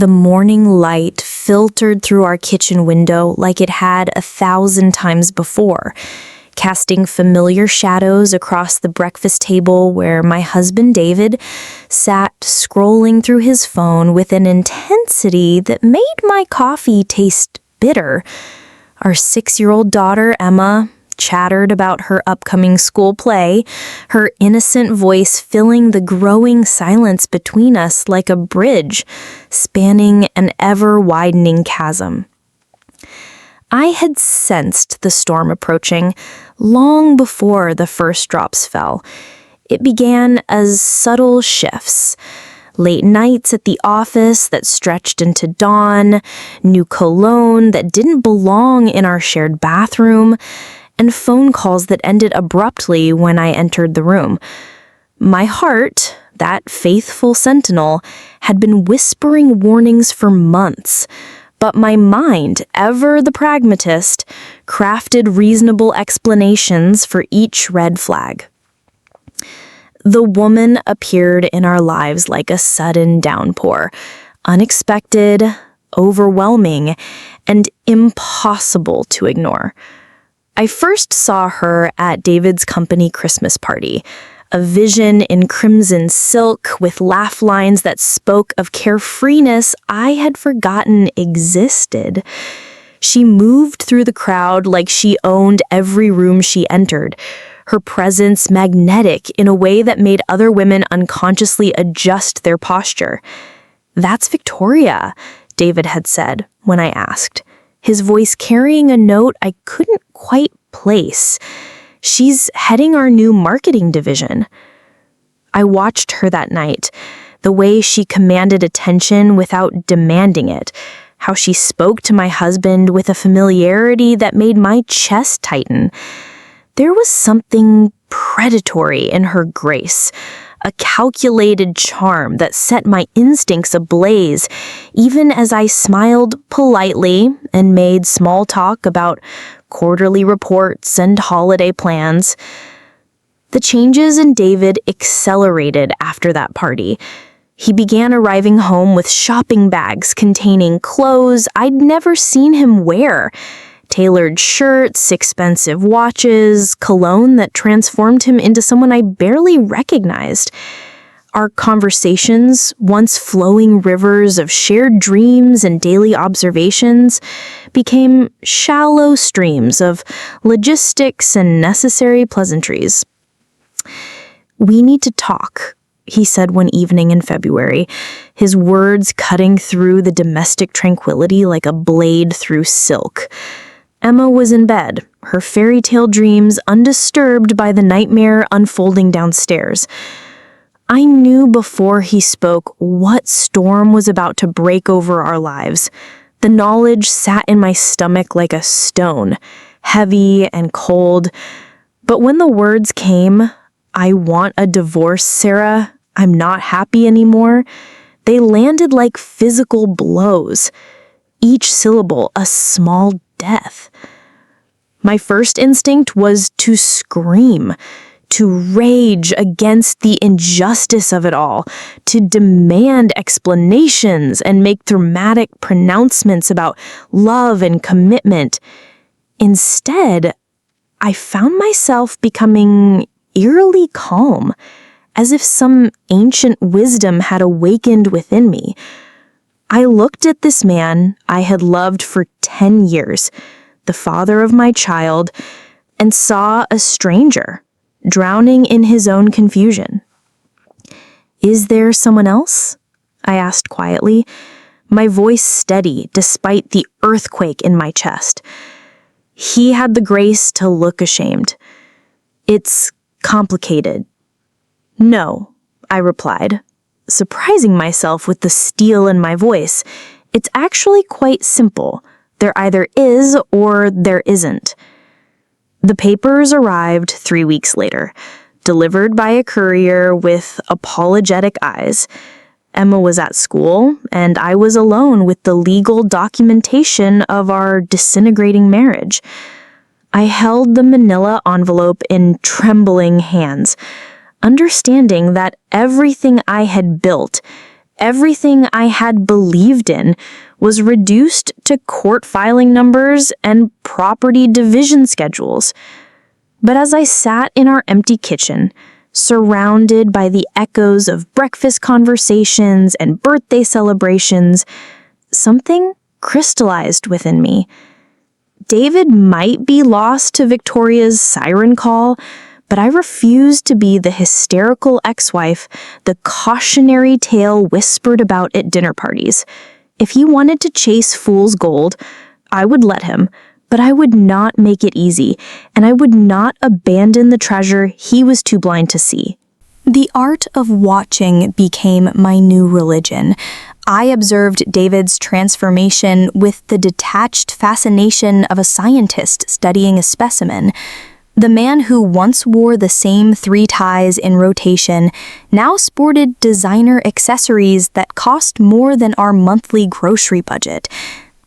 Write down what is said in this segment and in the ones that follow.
The morning light filtered through our kitchen window like it had 1,000 times before, casting familiar shadows across the breakfast table where my husband David sat scrolling through his phone with an intensity that made my coffee taste bitter. Our 6-year-old daughter, Emma, chattered about her upcoming school play, her innocent voice filling the growing silence between us like a bridge, spanning an ever-widening chasm. I had sensed the storm approaching long before the first drops fell. It began as subtle shifts. Late nights at the office that stretched into dawn, new cologne that didn't belong in our shared bathroom, and phone calls that ended abruptly when I entered the room. My heart, that faithful sentinel, had been whispering warnings for months, but my mind, ever the pragmatist, crafted reasonable explanations for each red flag. The woman appeared in our lives like a sudden downpour, unexpected, overwhelming, and impossible to ignore. I first saw her at David's company Christmas party, a vision in crimson silk with laugh lines that spoke of carefreeness I had forgotten existed. She moved through the crowd like she owned every room she entered, her presence magnetic in a way that made other women unconsciously adjust their posture. "That's Victoria," David had said when I asked, his voice carrying a note I couldn't quite place. "She's heading our new marketing division." I watched her that night, the way she commanded attention without demanding it, how she spoke to my husband with a familiarity that made my chest tighten. There was something predatory in her grace, a calculated charm that set my instincts ablaze, even as I smiled politely and made small talk about quarterly reports and holiday plans. The changes in David accelerated after that party. He began arriving home with shopping bags containing clothes I'd never seen him wear, tailored shirts, expensive watches, cologne that transformed him into someone I barely recognized. Our conversations, once flowing rivers of shared dreams and daily observations, became shallow streams of logistics and necessary pleasantries. "We need to talk," he said one evening in February, his words cutting through the domestic tranquility like a blade through silk. Emma was in bed, her fairy tale dreams undisturbed by the nightmare unfolding downstairs. I knew before he spoke what storm was about to break over our lives. The knowledge sat in my stomach like a stone, heavy and cold. But when the words came, "I want a divorce, Sarah. I'm not happy anymore," they landed like physical blows. Each syllable a small death. My first instinct was to scream, to rage against the injustice of it all, to demand explanations and make dramatic pronouncements about love and commitment. Instead, I found myself becoming eerily calm, as if some ancient wisdom had awakened within me. I looked at this man I had loved for 10 years, the father of my child, and saw a stranger, drowning in his own confusion. "Is there someone else?" I asked quietly, my voice steady despite the earthquake in my chest. He had the grace to look ashamed. "It's complicated." "No," I replied, surprising myself with the steel in my voice. "It's actually quite simple. There either is or there isn't." The papers arrived 3 weeks later, delivered by a courier with apologetic eyes. Emma was at school, and I was alone with the legal documentation of our disintegrating marriage. I held the manila envelope in trembling hands, understanding that everything I had built, Everything I had believed in was reduced to court filing numbers and property division schedules. But as I sat in our empty kitchen, surrounded by the echoes of breakfast conversations and birthday celebrations, something crystallized within me. David might be lost to Victoria's siren call, but I refused to be the hysterical ex-wife the cautionary tale whispered about at dinner parties. If he wanted to chase fool's gold, I would let him, but I would not make it easy, and I would not abandon the treasure he was too blind to see. The art of watching became my new religion. I observed David's transformation with the detached fascination of a scientist studying a specimen. The man who once wore the same 3 ties in rotation now sported designer accessories that cost more than our monthly grocery budget.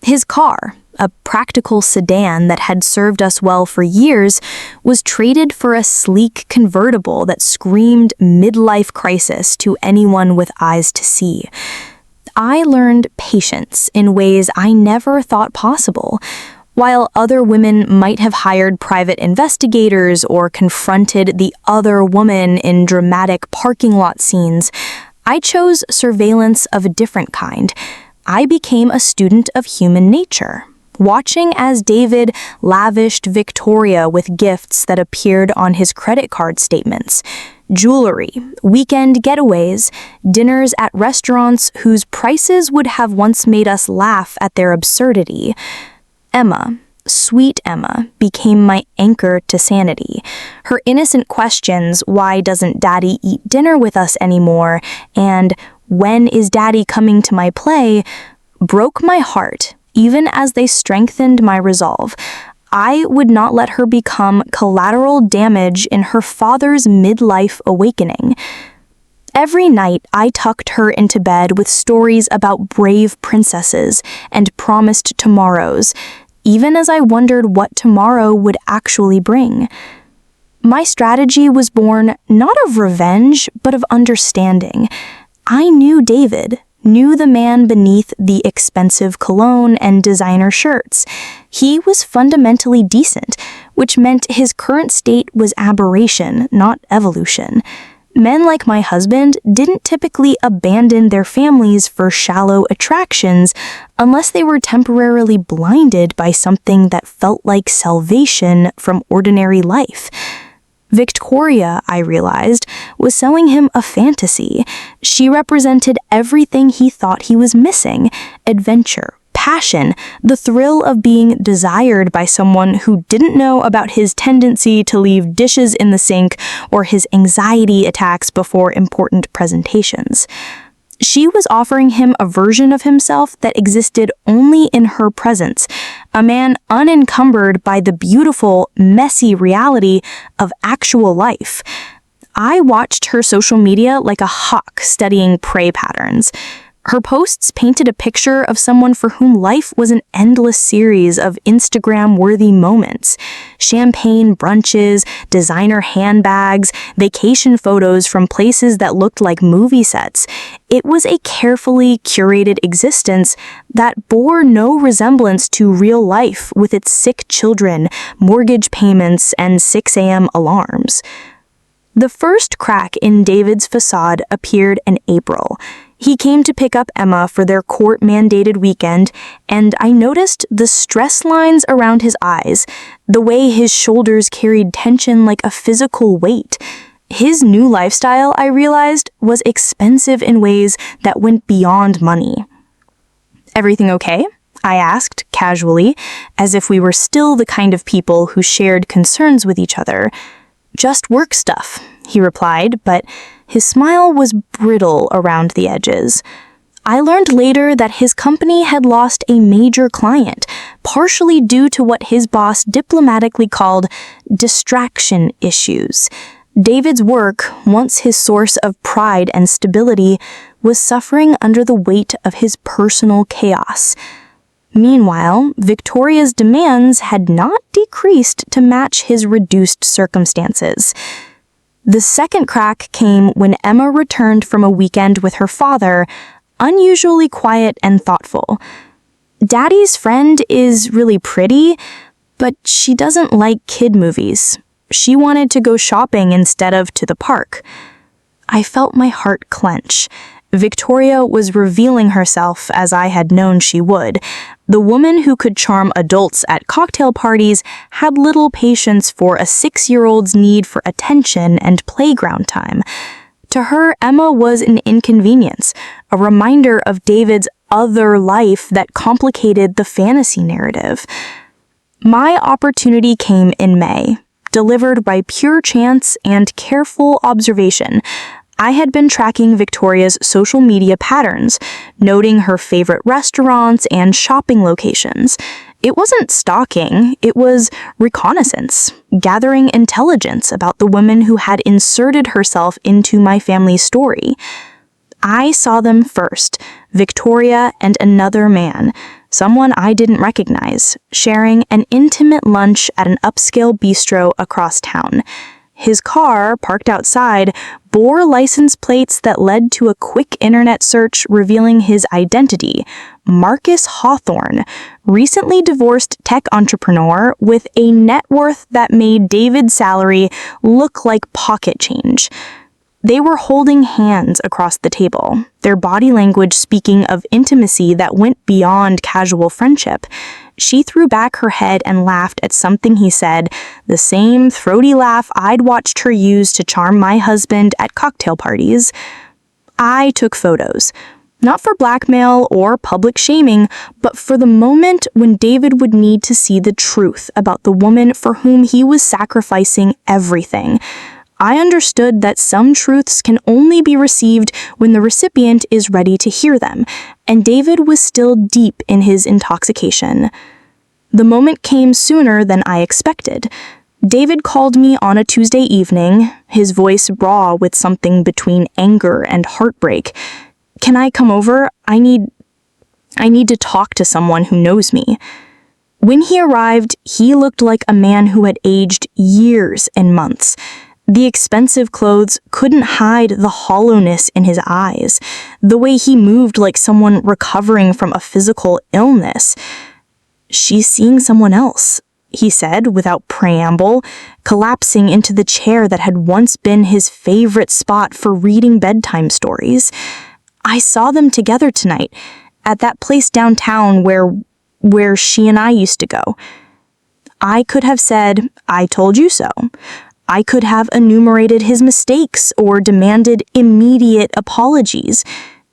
His car, a practical sedan that had served us well for years, was traded for a sleek convertible that screamed midlife crisis to anyone with eyes to see. I learned patience in ways I never thought possible. While other women might have hired private investigators or confronted the other woman in dramatic parking lot scenes, I chose surveillance of a different kind. I became a student of human nature, watching as David lavished Victoria with gifts that appeared on his credit card statements. Jewelry, weekend getaways, dinners at restaurants whose prices would have once made us laugh at their absurdity. Emma, sweet Emma, became my anchor to sanity. Her innocent questions, why doesn't Daddy eat dinner with us anymore, and when is Daddy coming to my play, broke my heart, even as they strengthened my resolve. I would not let her become collateral damage in her father's midlife awakening. Every night, I tucked her into bed with stories about brave princesses and promised tomorrows, even as I wondered what tomorrow would actually bring. My strategy was born not of revenge, but of understanding. I knew David, knew the man beneath the expensive cologne and designer shirts. He was fundamentally decent, which meant his current state was aberration, not evolution. Men like my husband didn't typically abandon their families for shallow attractions unless they were temporarily blinded by something that felt like salvation from ordinary life. Victoria, I realized, was selling him a fantasy. She represented everything he thought he was missing: adventure, passion, the thrill of being desired by someone who didn't know about his tendency to leave dishes in the sink or his anxiety attacks before important presentations. She was offering him a version of himself that existed only in her presence, a man unencumbered by the beautiful, messy reality of actual life. I watched her social media like a hawk studying prey patterns. Her posts painted a picture of someone for whom life was an endless series of Instagram-worthy moments. Champagne brunches, designer handbags, vacation photos from places that looked like movie sets. It was a carefully curated existence that bore no resemblance to real life with its sick children, mortgage payments, and 6 a.m. alarms. The first crack in David's facade appeared in April. He came to pick up Emma for their court-mandated weekend, and I noticed the stress lines around his eyes, the way his shoulders carried tension like a physical weight. His new lifestyle, I realized, was expensive in ways that went beyond money. "Everything okay?" I asked, casually, as if we were still the kind of people who shared concerns with each other. "Just work stuff," he replied, but his smile was brittle around the edges. I learned later that his company had lost a major client, partially due to what his boss diplomatically called distraction issues. David's work, once his source of pride and stability, was suffering under the weight of his personal chaos. Meanwhile, Victoria's demands had not decreased to match his reduced circumstances. The second crack came when Emma returned from a weekend with her father, unusually quiet and thoughtful. Daddy's friend is really pretty, but she doesn't like kid movies. She wanted to go shopping instead of to the park. I felt my heart clench. Victoria was revealing herself as I had known she would. The woman who could charm adults at cocktail parties had little patience for a 6-year-old's need for attention and playground time. To her, Emma was an inconvenience, a reminder of David's other life that complicated the fantasy narrative. My opportunity came in May, delivered by pure chance and careful observation. I had been tracking Victoria's social media patterns, noting her favorite restaurants and shopping locations. It wasn't stalking, it was reconnaissance, gathering intelligence about the woman who had inserted herself into my family's story. I saw them first, Victoria and another man, someone I didn't recognize, sharing an intimate lunch at an upscale bistro across town. His car, parked outside, bore license plates that led to a quick internet search revealing his identity, Marcus Hawthorne, recently divorced tech entrepreneur with a net worth that made David's salary look like pocket change. They were holding hands across the table, their body language speaking of intimacy that went beyond casual friendship. She threw back her head and laughed at something he said, the same throaty laugh I'd watched her use to charm my husband at cocktail parties. I took photos, not for blackmail or public shaming, but for the moment when David would need to see the truth about the woman for whom he was sacrificing everything. I understood that some truths can only be received when the recipient is ready to hear them, and David was still deep in his intoxication. The moment came sooner than I expected. David called me on a Tuesday evening, his voice raw with something between anger and heartbreak. "Can I come over? I need to talk to someone who knows me." When he arrived, he looked like a man who had aged years and months. The expensive clothes couldn't hide the hollowness in his eyes, the way he moved like someone recovering from a physical illness. "She's seeing someone else," he said without preamble, collapsing into the chair that had once been his favorite spot for reading bedtime stories. "I saw them together tonight, at that place downtown where she and I used to go." I could have said, "I told you so." I could have enumerated his mistakes or demanded immediate apologies.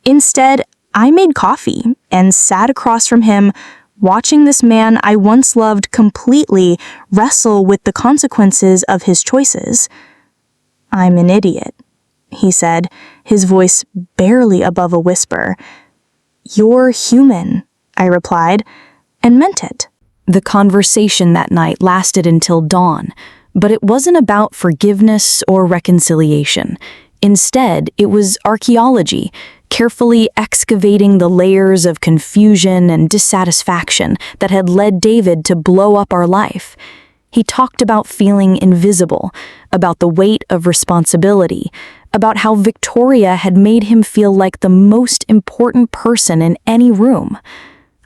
Instead, I made coffee and sat across from him, watching this man I once loved completely wrestle with the consequences of his choices. "I'm an idiot," he said, his voice barely above a whisper. "You're human," I replied, and meant it. The conversation that night lasted until dawn. But it wasn't about forgiveness or reconciliation. Instead, it was archaeology, carefully excavating the layers of confusion and dissatisfaction that had led David to blow up our life. He talked about feeling invisible, about the weight of responsibility, about how Victoria had made him feel like the most important person in any room.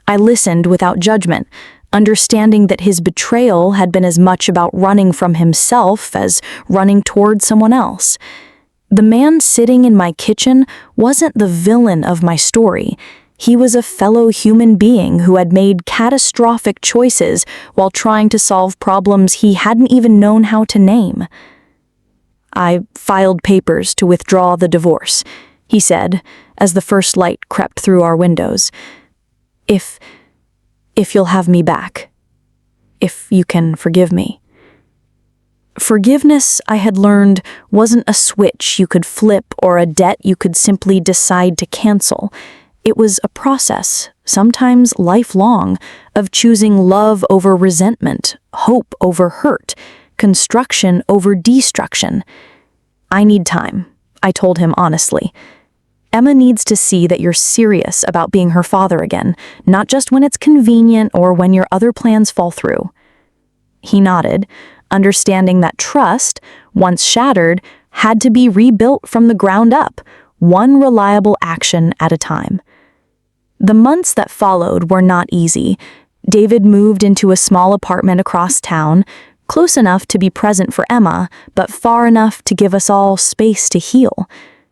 I listened without judgment, understanding that his betrayal had been as much about running from himself as running toward someone else. The man sitting in my kitchen wasn't the villain of my story. He was a fellow human being who had made catastrophic choices while trying to solve problems he hadn't even known how to name. "I filed papers to withdraw the divorce," he said, as the first light crept through our windows. If you'll have me back. If you can forgive me." Forgiveness, I had learned, wasn't a switch you could flip or a debt you could simply decide to cancel. It was a process, sometimes lifelong, of choosing love over resentment, hope over hurt, construction over destruction. "I need time," I told him honestly. "Emma needs to see that you're serious about being her father again, not just when it's convenient or when your other plans fall through." He nodded, understanding that trust, once shattered, had to be rebuilt from the ground up, one reliable action at a time. The months that followed were not easy. David moved into a small apartment across town, close enough to be present for Emma, but far enough to give us all space to heal.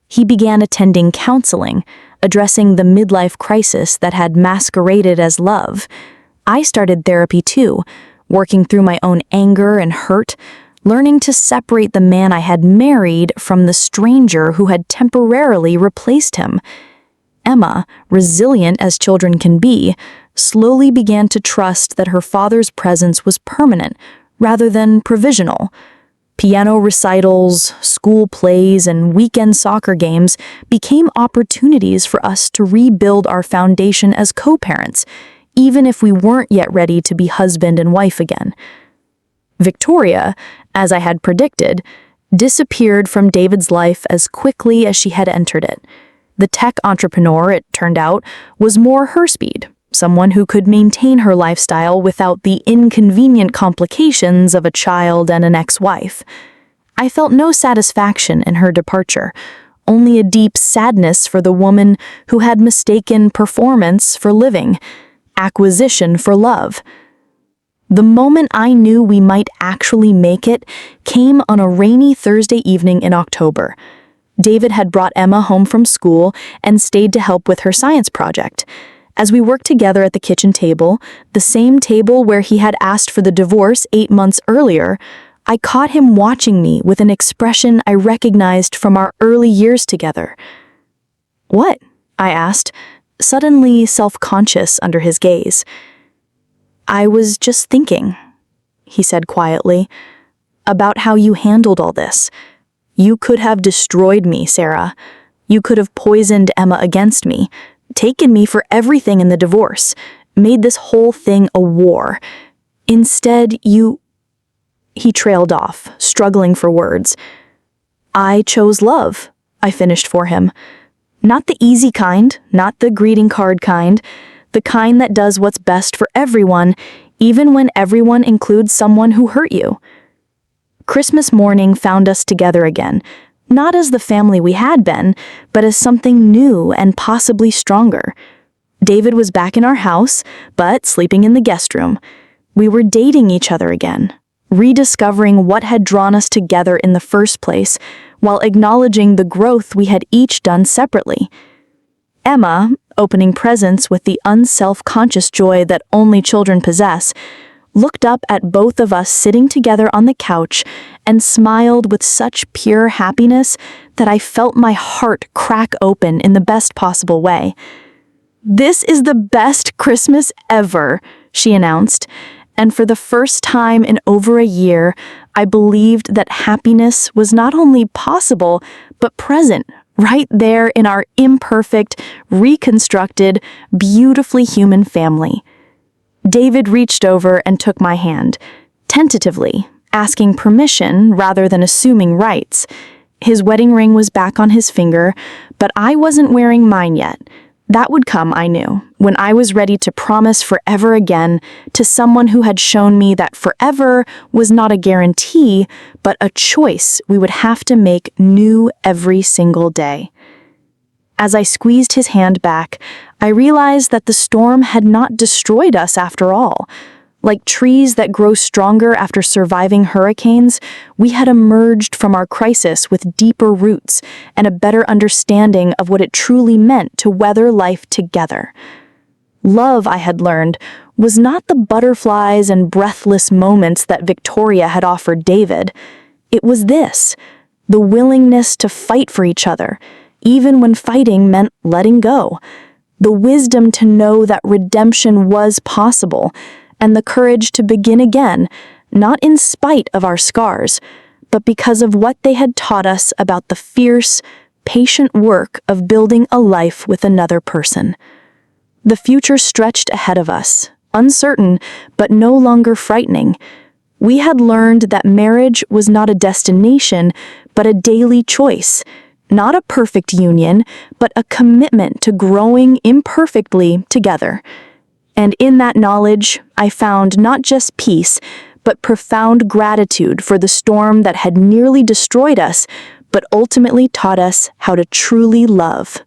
He began attending counseling, addressing the midlife crisis that had masqueraded as love. I started therapy too, working through my own anger and hurt, learning to separate the man I had married from the stranger who had temporarily replaced him. Emma, resilient as children can be, slowly began to trust that her father's presence was permanent rather than provisional. Piano recitals, school plays, and weekend soccer games became opportunities for us to rebuild our foundation as co-parents, even if we weren't yet ready to be husband and wife again. Victoria, as I had predicted, disappeared from David's life as quickly as she had entered it. The tech entrepreneur, it turned out, was more her speed, someone who could maintain her lifestyle without the inconvenient complications of a child and an ex-wife. I felt no satisfaction in her departure, only a deep sadness for the woman who had mistaken performance for living, acquisition for love. The moment I knew we might actually make it came on a rainy Thursday evening in October. David had brought Emma home from school and stayed to help with her science project. As we worked together at the kitchen table, the same table where he had asked for the divorce 8 months earlier, I caught him watching me with an expression I recognized from our early years together. "What?" I asked, suddenly self-conscious under his gaze. "I was just thinking," he said quietly, "about how you handled all this. You could have destroyed me, Sarah. You could have poisoned Emma against me, taken me for everything in the divorce, made this whole thing a war. Instead, you—" He trailed off, struggling for words. "I chose love," I finished for him. "Not the easy kind, not the greeting card kind, the kind that does what's best for everyone, even when everyone includes someone who hurt you." Christmas morning found us together again, not as the family we had been, but as something new and possibly stronger. David was back in our house, but sleeping in the guest room. We were dating each other again, rediscovering what had drawn us together in the first place, while acknowledging the growth we had each done separately. Emma, opening presents with the unself-conscious joy that only children possess, looked up at both of us sitting together on the couch and smiled with such pure happiness that I felt my heart crack open in the best possible way. "This is the best Christmas ever," she announced, and for the first time in over a year, I believed that happiness was not only possible, but present, right there in our imperfect, reconstructed, beautifully human family. David reached over and took my hand, tentatively, asking permission rather than assuming rights. His wedding ring was back on his finger, but I wasn't wearing mine yet. That would come, I knew, when I was ready to promise forever again to someone who had shown me that forever was not a guarantee, but a choice we would have to make new every single day. As I squeezed his hand back, I realized that the storm had not destroyed us after all. Like trees that grow stronger after surviving hurricanes, we had emerged from our crisis with deeper roots and a better understanding of what it truly meant to weather life together. Love, I had learned, was not the butterflies and breathless moments that Victoria had offered David. It was this, the willingness to fight for each other, even when fighting meant letting go, the wisdom to know that redemption was possible, and the courage to begin again, not in spite of our scars, but because of what they had taught us about the fierce, patient work of building a life with another person. The future stretched ahead of us, uncertain, but no longer frightening. We had learned that marriage was not a destination, but a daily choice, not a perfect union, but a commitment to growing imperfectly together. And in that knowledge, I found not just peace, but profound gratitude for the storm that had nearly destroyed us, but ultimately taught us how to truly love.